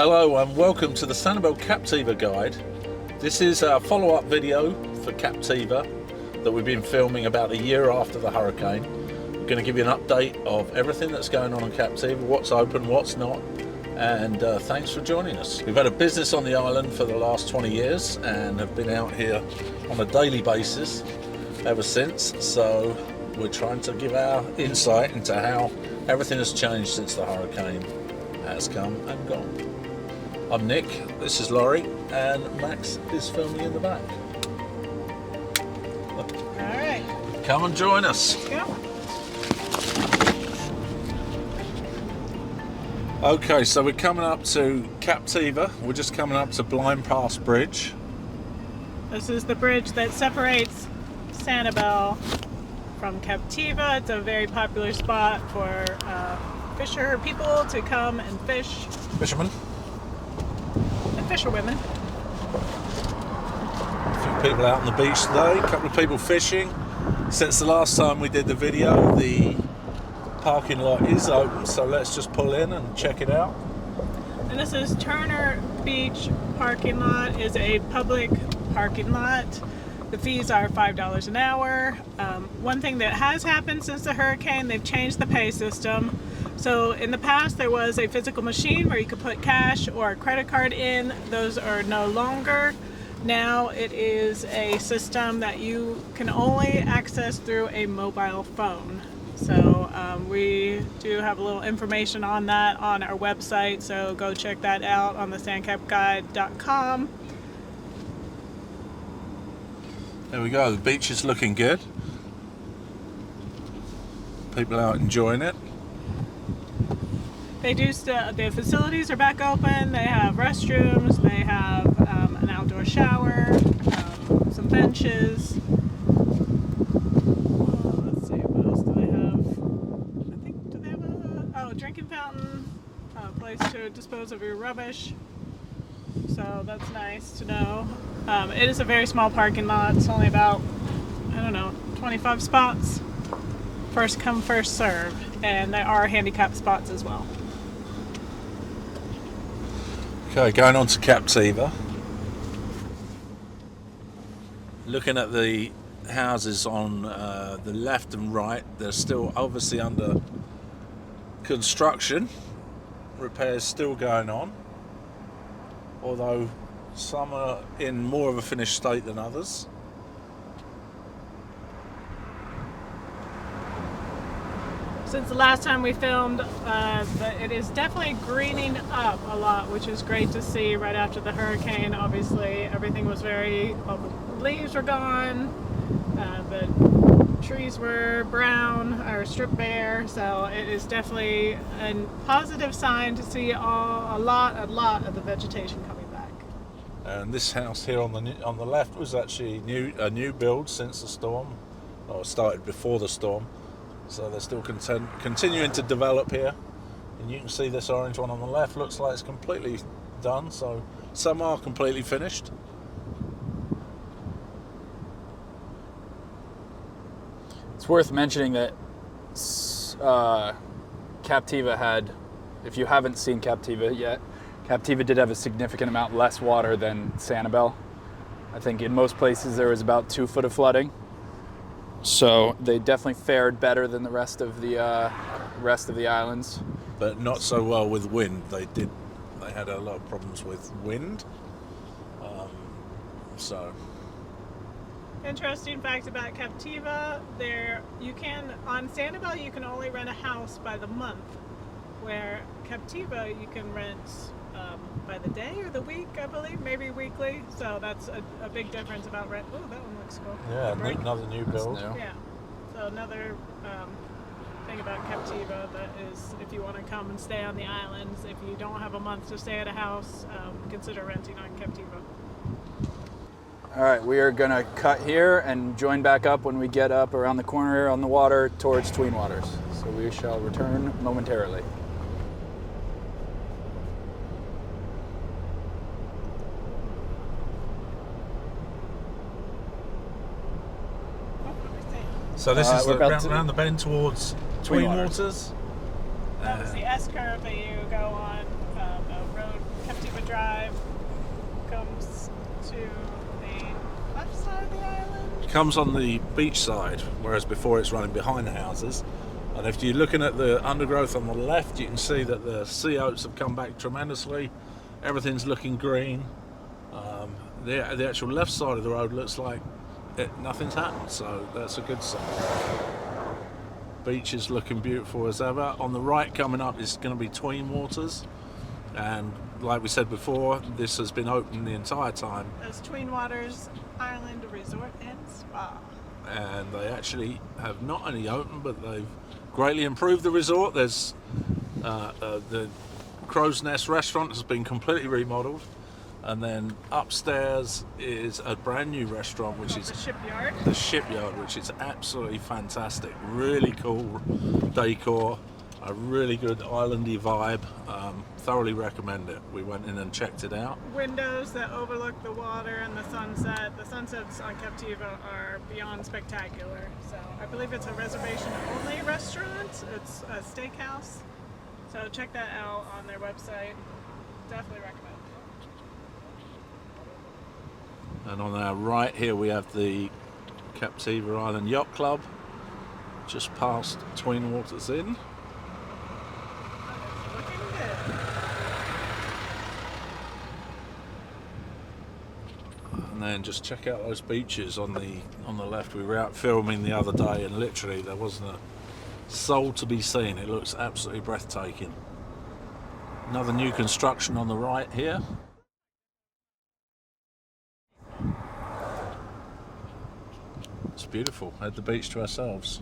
Hello and welcome to the Sanibel Captiva guide. This is a follow-up video for Captiva that we've been filming about a year after the hurricane. We're going to give you an update of everything that's going on Captiva, what's open, what's not, and thanks for joining us. We've had a business on the island for the last 20 years and have been out here on a daily basis ever since, so we're trying to give our insight into how everything has changed since the hurricane has come and gone. I'm Nick, this is Laurie, and Max is filming in the back. Alright. Come and join us. Let's go. Okay, so we're coming up to Captiva. We're just coming up to Blind Pass Bridge. This is the bridge that separates Sanibel from Captiva. It's a very popular spot for fisher people to come and fish. Fishermen. Fisherwomen. A few people out on the beach today, a couple of people fishing. Since the last time we did the video, the parking lot is open, so let's just pull in and check it out. And this is Turner Beach parking lot. Is a public parking lot. The fees are $5 an hour. One thing that has happened since the hurricane, they've changed the pay system. So in the past there was a physical machine where you could put cash or a credit card in. Those are no longer. Now it is a system that you can only access through a mobile phone. So we do have a little information on that on our website, so go check that out on the sandcapguide.com. There we go, the beach is looking good. People out enjoying it. They do the facilities are back open. They have restrooms. They have an outdoor shower, some benches. Let's see, what else do they have? I think, do they have a drinking fountain, a place to dispose of your rubbish. So that's nice to know. It is a very small parking lot. It's only about, 25 spots. First come, first serve. And there are handicap spots as well. Okay, going on to Captiva. Looking at the houses on the left and right, they're still obviously under construction. Repairs still going on, although some are in more of a finished state than others. Since the last time we filmed, it is definitely greening up a lot, which is great to see right after the hurricane. Obviously, everything was all the leaves were gone, the trees were brown or stripped bare, so it is definitely a positive sign to see a lot of the vegetation coming back. And this house here on the left was actually a new build since the storm, or started before the storm. So they're still continuing to develop here. And you can see this orange one on the left looks like it's completely done. So some are completely finished. It's worth mentioning that Captiva had, if you haven't seen Captiva yet, Captiva did have a significant amount less water than Sanibel. I think in most places there was about 2 foot of flooding. So they definitely fared better than the rest of the islands, but not so well with wind. They had a lot of problems with wind. So interesting fact about Captiva: on Sanibel you can only rent a house by the month, where Captiva you can rent by the day or the week, I believe, maybe weekly. So that's a big difference about rent. Oh, that one looks cool. Yeah, another new build. Yeah. So another thing about Captiva that is, if you want to come and stay on the islands, if you don't have a month to stay at a house, consider renting on Captiva. All right, we are gonna cut here and join back up when we get up around the corner on the water towards Tween Waters. So we shall return momentarily. So this is around the bend towards Tween Waters. That was the S curve that you go on, the road to the left side of the island. It comes on the beach side, whereas before it's running behind the houses. And if you're looking at the undergrowth on the left, you can see that the sea oats have come back tremendously. Everything's looking green. The actual left side of the road looks like nothing's happened, so that's a good sign. Beach is looking beautiful as ever. On the right coming up is going to be Tween Waters, and like we said before, this has been open the entire time. As Tween Waters Island Resort and Spa. And they actually have not only opened, but they've greatly improved the resort. There's the Crow's Nest restaurant has been completely remodeled, and then upstairs is a brand new restaurant, which is the Shipyard. The Shipyard, which is absolutely fantastic. Really cool decor, a really good islandy vibe. Thoroughly recommend it. We went in and checked it out. Windows that overlook the water and the sunset. The sunsets on Captiva are beyond spectacular. So I believe it's a reservation-only restaurant. It's a steakhouse. So check that out on their website. Definitely recommend it. And on our right here we have the Captiva Island Yacht Club, just past Tween Waters Inn. Looking good. And then just check out those beaches on the left. We were out filming the other day, and literally there wasn't a soul to be seen. It looks absolutely breathtaking. Another new construction on the right here. It's beautiful. Had the beach to ourselves.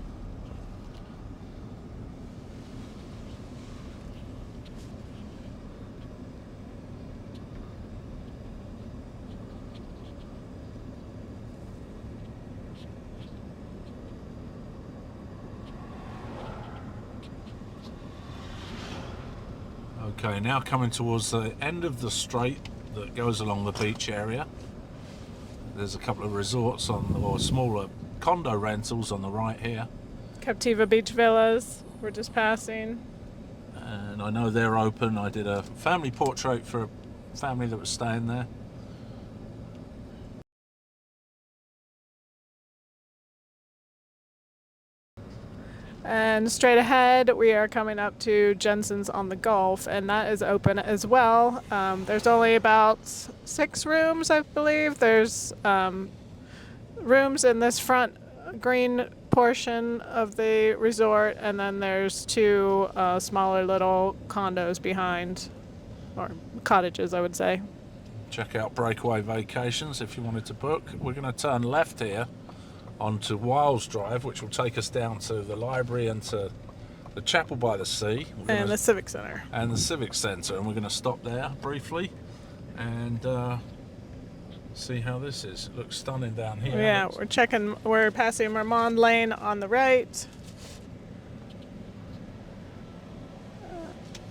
Okay, now coming towards the end of the strait that goes along the beach area. There's a couple of resorts or smaller condo rentals on the right here. Captiva Beach Villas. We're just passing. And I know they're open. I did a family portrait for a family that was staying there. And straight ahead, we are coming up to Jensens on the Gulf, and that is open as well. There's only about 6 rooms, I believe. There's rooms in this front green portion of the resort, and then there's 2 smaller little condos behind, or cottages, I would say. Check out Breakaway Vacations if you wanted to book. We're going to turn left here onto Wiles Drive, which will take us down to the library and to the chapel by the sea. And the Civic Center. And the Civic Center. And we're going to stop there briefly and see how this is. It looks stunning down here. Yeah, we're passing Marmont Lane on the right.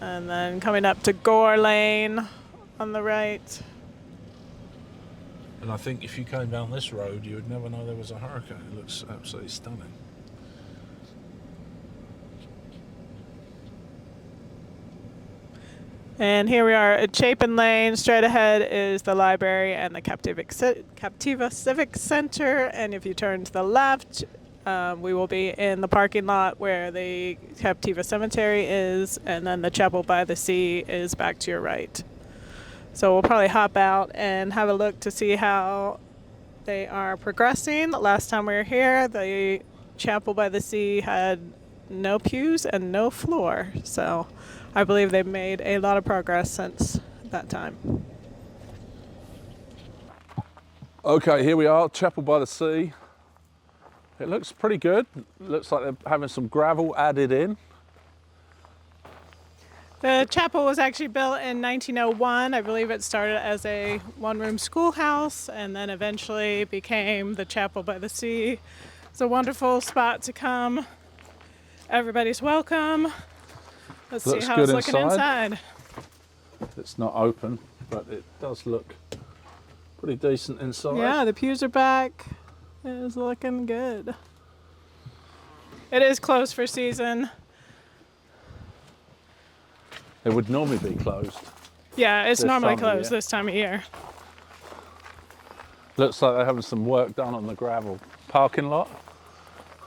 And then coming up to Gore Lane on the right. And I think if you came down this road, you would never know there was a hurricane. It looks absolutely stunning. And here we are at Chapin Lane. Straight ahead is the library and the Captiva Civic Center. And if you turn to the left, we will be in the parking lot where the Captiva Cemetery is, and then the chapel by the sea is back to your right. So we'll probably hop out and have a look to see how they are progressing. Last time we were here, the chapel by the sea had no pews and no floor. So I believe they've made a lot of progress since that time. Okay, here we are, chapel by the sea. It looks pretty good. It looks like they're having some gravel added in. The chapel was actually built in 1901. I believe it started as a one-room schoolhouse and then eventually became the chapel by the sea. It's a wonderful spot to come. Everybody's welcome. Let's see how it's looking inside. It's not open, but it does look pretty decent inside. Yeah, the pews are back. It is looking good. It is closed for season. It would normally be closed. Yeah, it's This normally time of closed year. this time of year. Looks like they're having some work done on the gravel parking lot.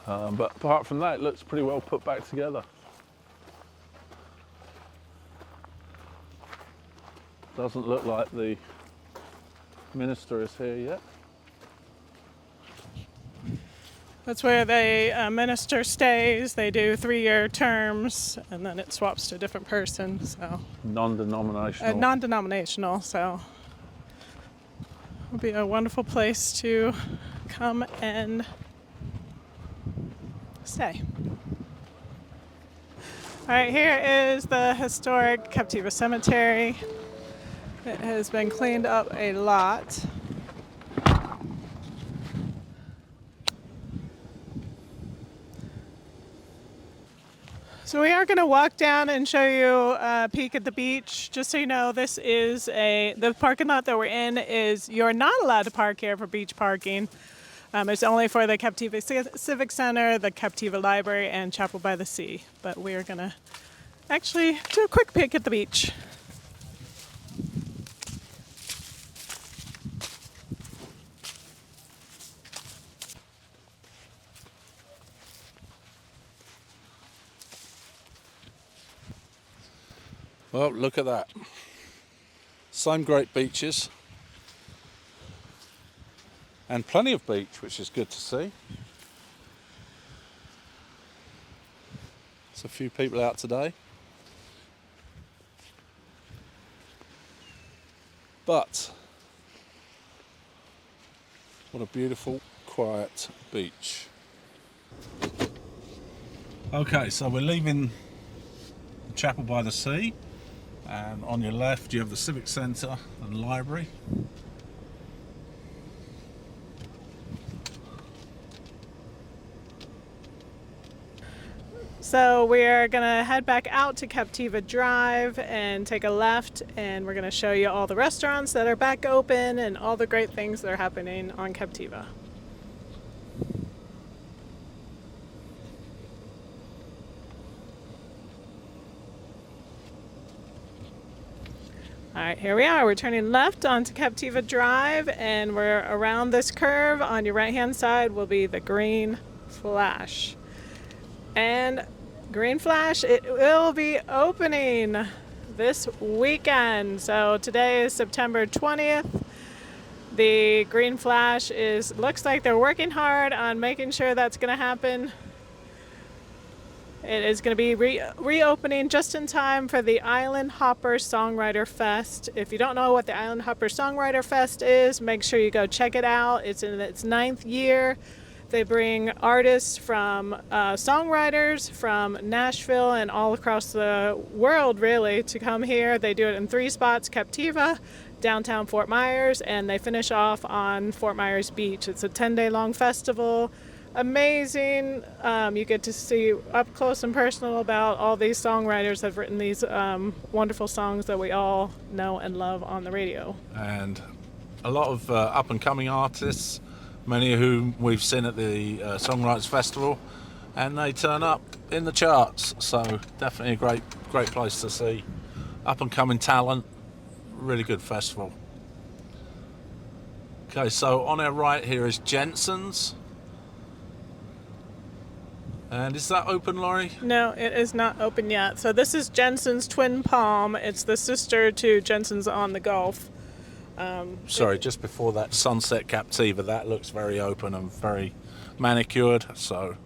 But apart from that, it looks pretty well put back together. Doesn't look like the minister is here yet. That's where the minister stays. They do 3-year terms, and then it swaps to a different person. So Non-denominational. Non-denominational. So it'll be a wonderful place to come and stay. All right, here is the historic Captiva Cemetery. It has been cleaned up a lot. So we are going to walk down and show you a peek at the beach. Just so you know, this is the parking lot that we're in is, you're not allowed to park here for beach parking. It's only for the Captiva Civic Center, the Captiva Library, and Chapel by the Sea. But we are going to actually do a quick peek at the beach. Well, look at that. Same great beaches. And plenty of beach, which is good to see. There's a few people out today. But what a beautiful, quiet beach. Okay, so we're leaving the Chapel by the Sea. And on your left you have the Civic Centre and Library. So we're going to head back out to Captiva Drive and take a left, and we're going to show you all the restaurants that are back open and all the great things that are happening on Captiva. All right, here we are. We're turning left onto Captiva Drive, and we're around this curve. On your right-hand side will be the Green Flash. And Green Flash, it will be opening this weekend. So today is September 20th. The Green Flash looks like they're working hard on making sure that's going to happen. It is going to be reopening just in time for the Island Hopper Songwriter Fest. If you don't know what the Island Hopper Songwriter Fest is, make sure you go check it out. It's in its 9th year. They bring artists from songwriters from Nashville and all across the world, really, to come here. They do it in 3 spots: Captiva, downtown Fort Myers, and they finish off on Fort Myers Beach. It's a 10-day long festival. Amazing. You get to see up close and personal about all these songwriters that have written these wonderful songs that we all know and love on the radio. And a lot of up and coming artists, many of whom we've seen at the Songwriters Festival, and they turn up in the charts. So definitely a great place to see up and coming talent. Really good festival. Okay, so on our right here is Jensens. And is that open, Laurie? No, it is not open yet. So this is Jensens Twin Palm. It's the sister to Jensens on the Gulf. Sorry, just before that, Sunset Captiva. That looks very open and very manicured. So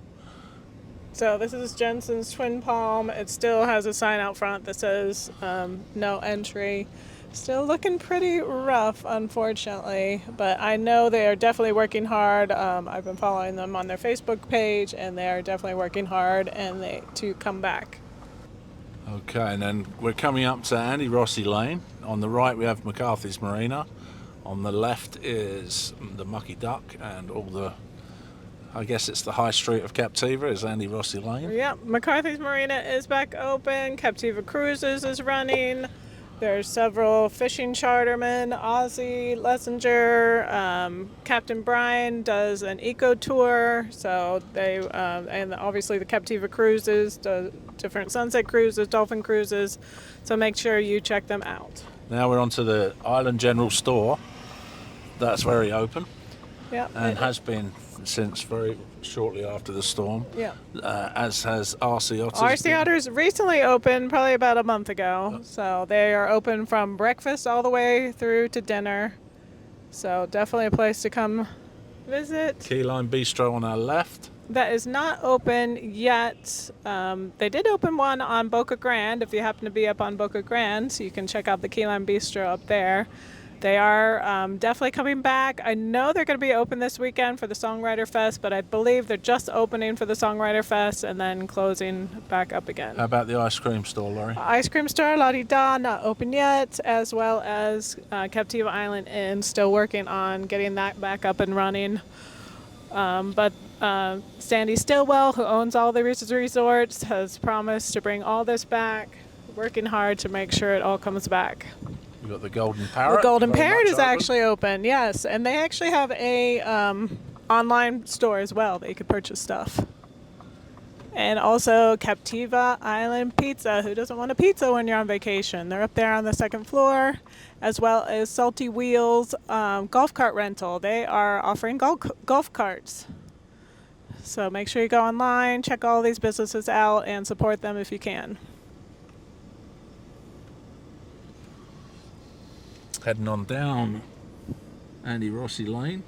this is Jensens Twin Palm. It still has a sign out front that says no entry. Still looking pretty rough, unfortunately, but I know they are definitely working hard. I've been following them on their Facebook page, and they are definitely working hard to come back. okay, and then we're coming up to Andy Rossi Lane. On the right we have McCarthy's Marina. On the left is the Mucky Duck and all the, I guess it's the high street of Captiva is Andy Rossi Lane. Yeah, McCarthy's Marina is back open. Captiva Cruises is running. There's several fishing chartermen. Ozzy Lessinger, Captain Brian does an eco tour. So they and obviously the Captiva Cruises does different sunset cruises, dolphin cruises. So make sure you check them out. Now we're on to the Island General Store. That's very open Yeah. and has been since very shortly after the storm. Yeah. As has RC Otters. RC Otters recently opened, probably about a month ago. So they are open from breakfast all the way through to dinner. So definitely a place to come visit. Keyline Bistro on our left. That is not open yet. They did open one on Boca Grande. If you happen to be up on Boca Grande, so you can check out the Keyline Bistro up there. They are definitely coming back. I know they're going to be open this weekend for the Songwriter Fest, but I believe they're just opening for the Songwriter Fest and then closing back up again. How about the ice cream store, Laurie? Ice cream store, La Di Da, not open yet, as well as Captiva Island Inn, still working on getting that back up and running. But Sandy Stillwell, who owns all the resorts, has promised to bring all this back, working hard to make sure it all comes back. You've got the Golden Parrot. The Golden very Parrot much is open. actually open, yes. And they actually have a online store as well that you could purchase stuff. And also Captiva Island Pizza. Who doesn't want a pizza when you're on vacation? They're up there on the second floor, as well as Salty Wheels golf cart rental. They are offering golf carts. So make sure you go online, check all these businesses out, and support them if you can. Heading on down Andy Rossi Lane.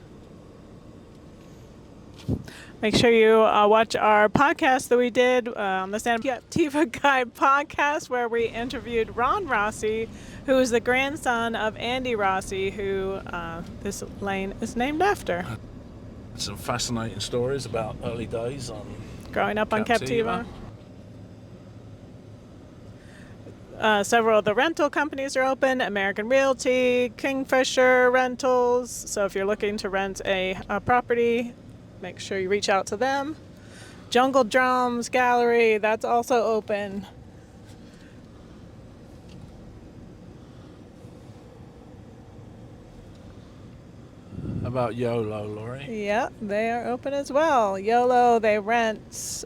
Make sure you watch our podcast that we did on the Captiva Guide podcast, where we interviewed Ron Rossi, who is the grandson of Andy Rossi, who this lane is named after. Some fascinating stories about early days on Growing up on Captiva. Captiva. Several of the rental companies are open: American Realty, Kingfisher Rentals. So if you're looking to rent a property, make sure you reach out to them. Jungle Drums Gallery, that's also open. How about YOLO, Laurie? Yeah, they are open as well. YOLO, they rent.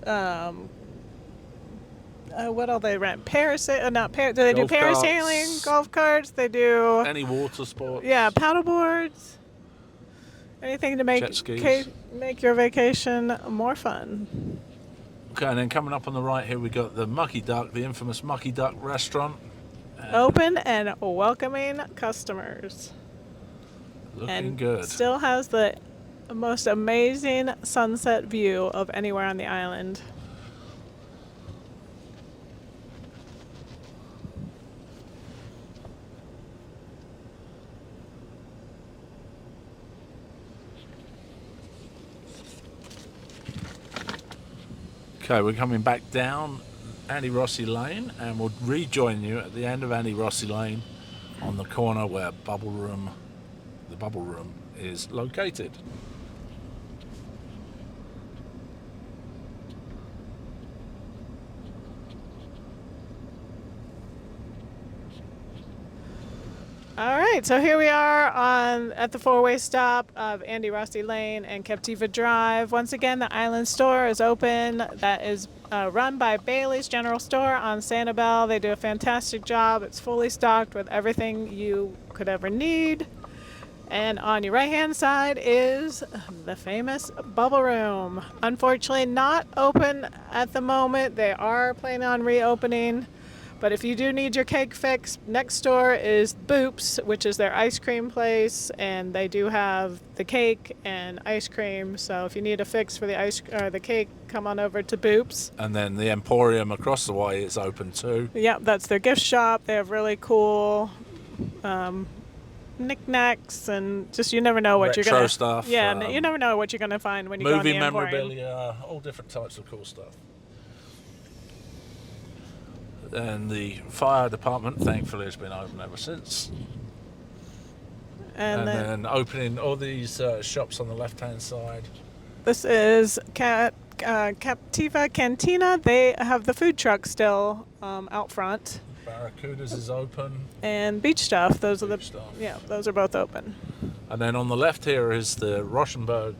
What all they rent? Do they do Golf carts. parasailing, golf carts? They do. Any water sports? Yeah, paddle boards. Anything to make Jet skis. make your vacation more fun. Okay, and then coming up on the right here, we got the Mucky Duck, the infamous Mucky Duck restaurant. Open and welcoming customers. Looking And good. still has the most amazing sunset view of anywhere on the island. Okay, we're coming back down Andy Rossi Lane, and we'll rejoin you at the end of Andy Rossi Lane on the corner where the Bubble Room is located. All right, so here we are at the four-way stop of Andy Rossi Lane and Captiva Drive. Once again, the Island Store is open. That is run by Bailey's General Store on Sanibel. They do a fantastic job. It's fully stocked with everything you could ever need. And on your right-hand side is the famous Bubble Room. Unfortunately, not open at the moment. They are planning on reopening. But if you do need your cake fix, next door is Boops, which is their ice cream place, and they do have the cake and ice cream. So if you need a fix for the cake, come on over to Boops. And then the Emporium across the way is open too. Yep, that's their gift shop. They have really cool knickknacks, and just you never know what Retro you're gonna stuff. Yeah, you never know what you're gonna find when you go in Movie the Emporium. memorabilia, all different types of cool stuff. And the fire department, thankfully, has been open ever since. And then opening all these shops on the left-hand side. this is Captiva Cantina. They have the food truck still out front. Barracudas is open. And beach stuff. Those are Beach stuff. Yeah, those are both open. And then on the left here is the Rauchenberg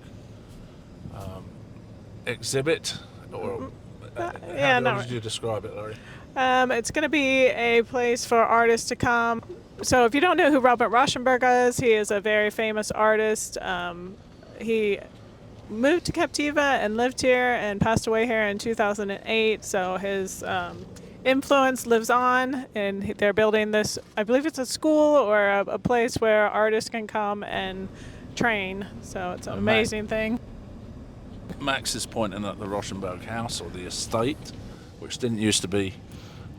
exhibit. Or how would you describe it, Laurie? It's going to be a place for artists to come So if you don't know who Robert Rauchenberg is, he is a very famous artist. He moved to Captiva and lived here and passed away here in 2008. So his influence lives on, and they're building this, I believe it's a school or a place where artists can come and train. So it's an amazing thing. Max is pointing at the Rauchenberg house, or the estate, which didn't used to be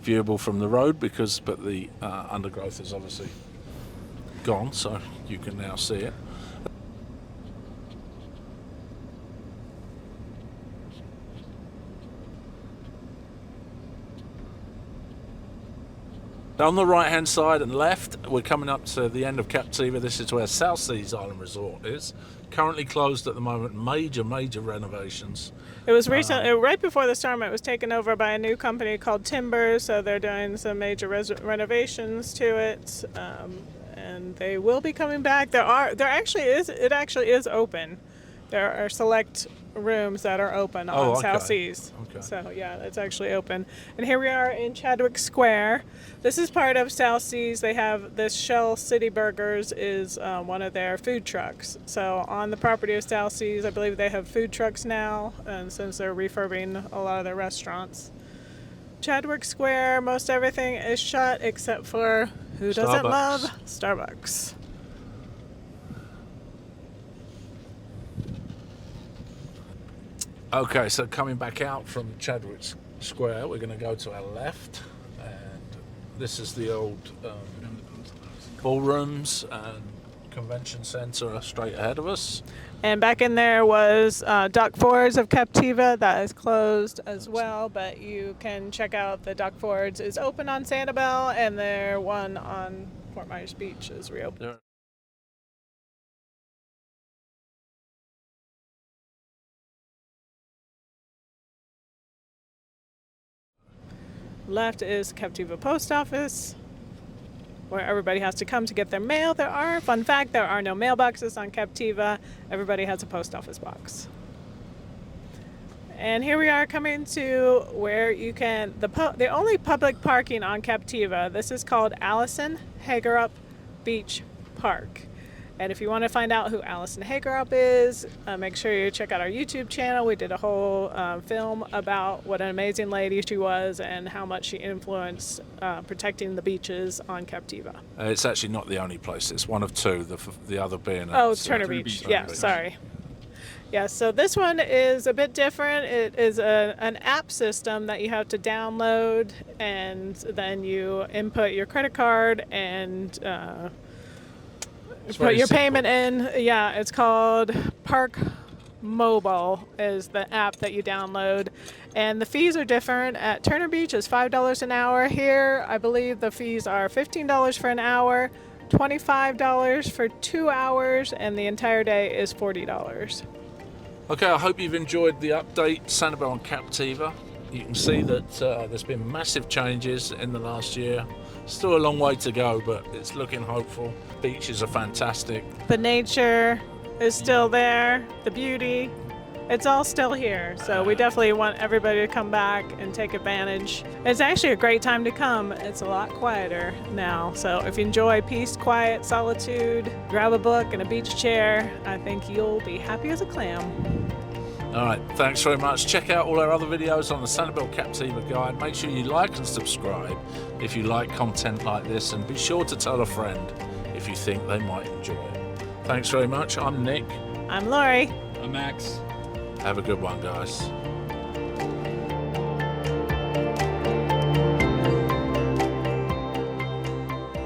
viewable from the road but the undergrowth is obviously gone, so you can now see it. On the right hand side and left, we're coming up to the end of Captiva. This is where South Seas Island Resort is. Currently closed at the moment. Major renovations. It was recently, right before the storm, it was taken over by a new company called Timber, so they're doing some major renovations to it, and they will be coming back. It actually is open. There are select rooms that are open on South Seas. Okay. So yeah, it's actually open. And here we are in Chadwick Square. This is part of South Seas. They have this Shell City Burgers is one of their food trucks. So on the property of South Seas, I believe they have food trucks now, and since they're refurbing a lot of their restaurants. Chadwick Square, most everything is shut except for who doesn't love Starbucks. Okay, so coming back out from Chadwick Square, we're going to go to our left, and this is the old ballrooms and convention centre straight ahead of us. And back in there was Dock Fords of Captiva. That is closed as well, but you can check out the Dock Fords is open on Sanibel, and their one on Fort Myers Beach is reopened. Left is Captiva Post Office, where everybody has to come to get their mail. Fun fact, there are no mailboxes on Captiva. Everybody has a post office box. And here we are coming to where you can, the only public parking on Captiva. This is called Allison Hagerup Beach Park. And if you want to find out who Allison Hagerup is, make sure you check out our YouTube channel. We did a whole film about what an amazing lady she was and how much she influenced protecting the beaches on Captiva. It's actually not the only place. It's one of two, the other being... it's Turner Beach. Yeah, sorry. Yeah, so this one is a bit different. It is an app system that you have to download, and then you input your credit card and... put your payment in. Yeah, it's called Park Mobile is the app that you download, and the fees are different. At Turner Beach is $5 an hour. Here, I believe the fees are $15 for an hour, $25 for 2 hours, and the entire day is $40. Okay, I hope you've enjoyed the update, Sanibel and Captiva. You can see that there's been massive changes in the last year. Still a long way to go, but it's looking hopeful. Beaches are fantastic. The nature is still there, the beauty, it's all still here. So we definitely want everybody to come back and take advantage. It's actually a great time to come. It's a lot quieter now. So if you enjoy peace, quiet, solitude, grab a book and a beach chair, I think you'll be happy as a clam. All right, thanks very much. Check out all our other videos on the Sanibel Captiva Guide. Make sure you like and subscribe if you like content like this, and be sure to tell a friend if you think they might enjoy it. Thanks very much. I'm Nick. I'm Laurie. I'm Max. Have a good one, guys.